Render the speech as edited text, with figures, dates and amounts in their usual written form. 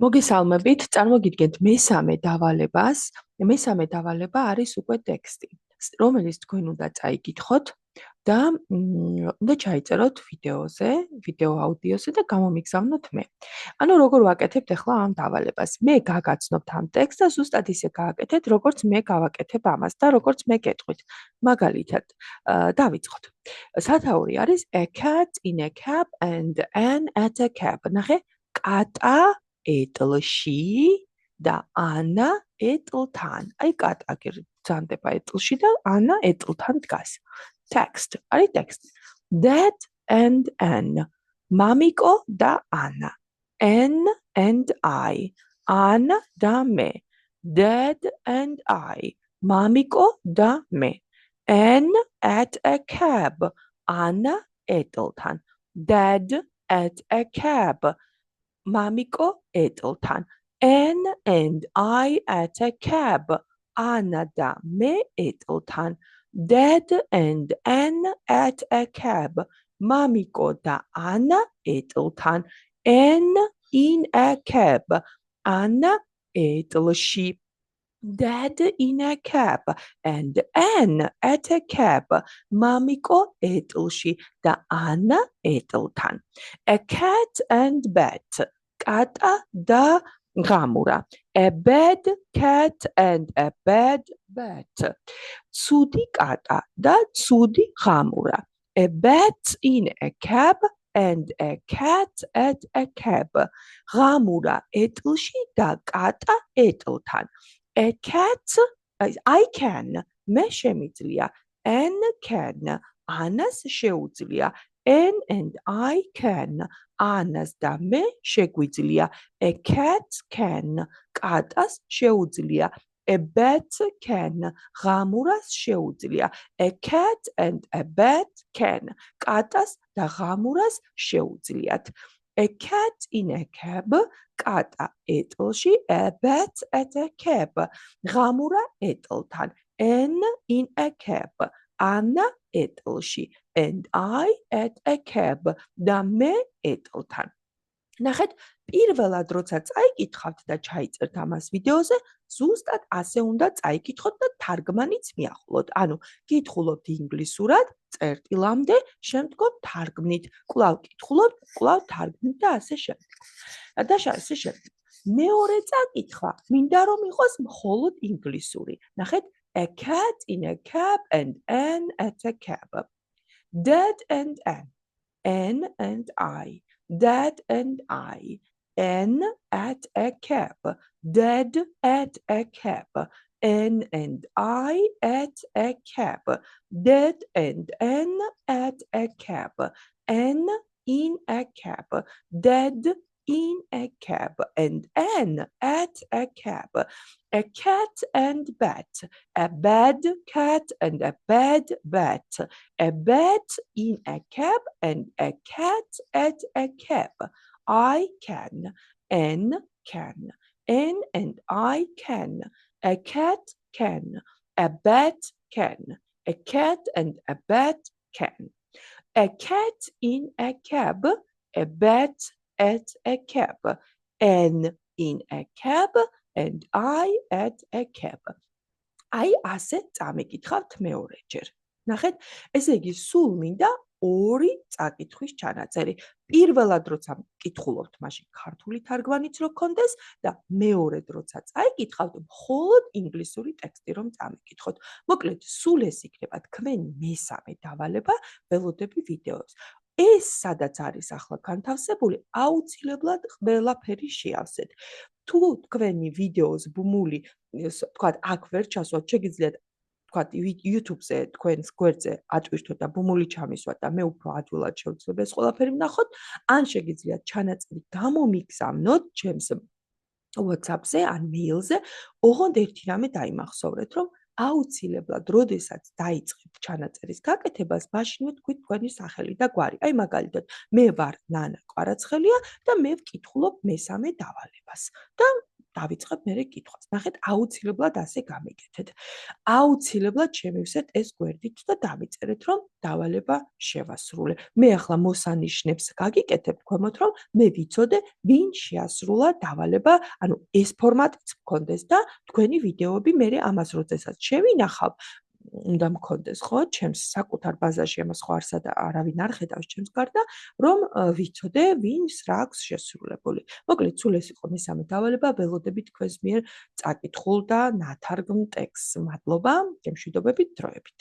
მოგესალმებით, წარმოგიდგენთ მესამე დავალებას. მესამე დავალება არის უკვე ტექსტი, რომელიც თქვენ უნდა წაიკითხოთ და უნდა ჩაიწეროთ ვიდეო აუდიოზე და გამომიგზავნოთ მე. ანუ როგორ ვაკეთებთ ახლა ამ დავალებას? მე გაგაცნობთ ამ ტექსტს და ზუსტად ისე გააკეთეთ, როგორც მე გავაკეთებ ამას და როგორც მე გეტყვით. მაგალითად, დავიწყოთ. სათაური არის a cat in a cab and an at a cab. ნახე, კატა ეტლში და ანა ეტლთან. აი კატა გრძანდება ეტლში და ანა ეტლთან დგას. Text. არის ტექსტი. Dad and Anne. მამიკო და ანა. Anne and I. ანა და მე. Dad and I. მამიკო და მე. Anne at a cab. ანა ეტლთან. Dad at a cab. მამიკო ეტლთან. Anne and I at a cab. ანა და მე ეტლთან. Dad and Anne at a cab. მამიკო და ანა ეტლთან. Anne in a cab. ანა ეტლში. Dad in a cab and Anne at a cab. მამიკო ეტლში და ანა ეტლთან. A cat and bat. კატა და ღამურა. A bad cat and a bad bat. ცუდი კატა და ცუდი ღამურა. A bat in a cab and a cat at a cab. ღამურა ეტლში და კატა ეტლთან. A cat, I can, მე შემიძლია. Anne can, ანას შეუძლია. Anne and I can, ანას და მე შეგვიძლია. A cat can, კატას შეუძლია. A bat can, ღამურას შეუძლია. A cat and a bat can, კატას და ღამურას შეუძლიათ. A cat in a cab, კატა ეტლში. A bat at a cab, ღამურა ეტლთან. Anne in a cab, ანა ეტლში. And I at a cab, და მე ეტლთან. ნახეთ, პირველად როცა წაიკითხავთ და ჩაიწერთ ამას ვიდეოზე, ზუსტად ასე უნდა წაიკითხოთ და თარგმანიც მიახულოთ. ანუ კითხულობთ ინგლისურად წერტილამდე, შემდგომ თარგმნით, კვლავ კითხულობთ, კვლავ თარგმნით და ასე შემდეგ. და ასე შემდეგ. მეორე წაკითხვა, მინდა რომ იყოს მხოლოდ ინგლისური. ნახეთ, a cat in a cab and Anne at a cab. Dad and Anne. Anne and I. Dad and I. Anne at a cab. Dad at a cab. Anne and I at a cab. Dad and Anne at a cab. Anne in a cab. Dad in a cab and Anne at a cab. A cat and bat. A bad cat and a bad bat. A bat in a cab and a cat at a cab. I can. Anne can. Anne and I can. A cat can. A bat can. A cat and a bat can. A cat in a cab. A bat at a cab. Anne in a cab and I at a cab. აი ასე წამიკითხავთ მეორეჯერ. ნახეთ, ესე იგი სულ მინდა ორი წაკითხვის ჩანაწერი. პირველად როცა კითხულობთ, მაშინ ქართული თარგმანიც რო გქონდეს და მეორედ როცა წაიკითხავთ, მხოლოდ ინგლისური ტექსტი რომ წამიკითხოთ. მოკლედ, სულ ეს იქნება თქვენი მესამე დავალება ველოდები ვიდეოს. ეს სადაც არის ახლა განთავსებული, აუცილებლად ყველაფერი შეავსეთ. თუ თქვენი ვიდეოს ბმული, თქვათ, აქ ვერ ჩასვათ, შეგიძლიათ თქვათ, YouTube-ზე თქვენს გვერდზე ატვირთოთ და ბმული ჩამისვათ და მე უფრო ადვილად შევძლებ ეს ყველაფერი ვნახოთ, ან შეგიძლიათ ჩანაწერი გამომიგზავნოთ ჩემს WhatsApp-ზე ან მეილზე, ოღონდ ერთი რამე დაიმახსოვრეთ, რომ აუცილებლად, როდესაც დაიწყებთ ჩანაწერის გაკეთებას, მაშინვე თქვით თქვენი სახელი და გვარი. აი მაგალითად, მე ვარ ნანა კვარაცხელია და მე ვკითხულობ მესამე დავალებას. და დავიწყებ მერე კითხვას. ნახეთ, აუცილებლად ასე გამიგეთეთ. აუცილებლად შევივსეთ ეს გვერდით და დავიწერეთ, რომ დავალება შევასრულე. მე ახლა მოსანიშნებს გაგიკეთებ ქვემოთ, რომ მე ვიცოდე, ვინ შეასრულა დავალება, ანუ ეს ფორმატიც მქონდეს და თქვენი ვიდეოები მერე ამას როდესაც შევინახავ, უნდა მქონდეს, ხო, ჩემს საკუთარ ბაზაში ამას ხო არავინ არ ხედავს ჩემს გარდა, რომ ვიცოდე, ვინს რა აქვს შესრულებული. მოკლედ, სულ ეს იყო მესამე დავალება, ველოდებით თქვენს მიერ წაკითხულ და ნათარგმნ ტექსტს. მადლობა, გემშვიდობებით დროებით.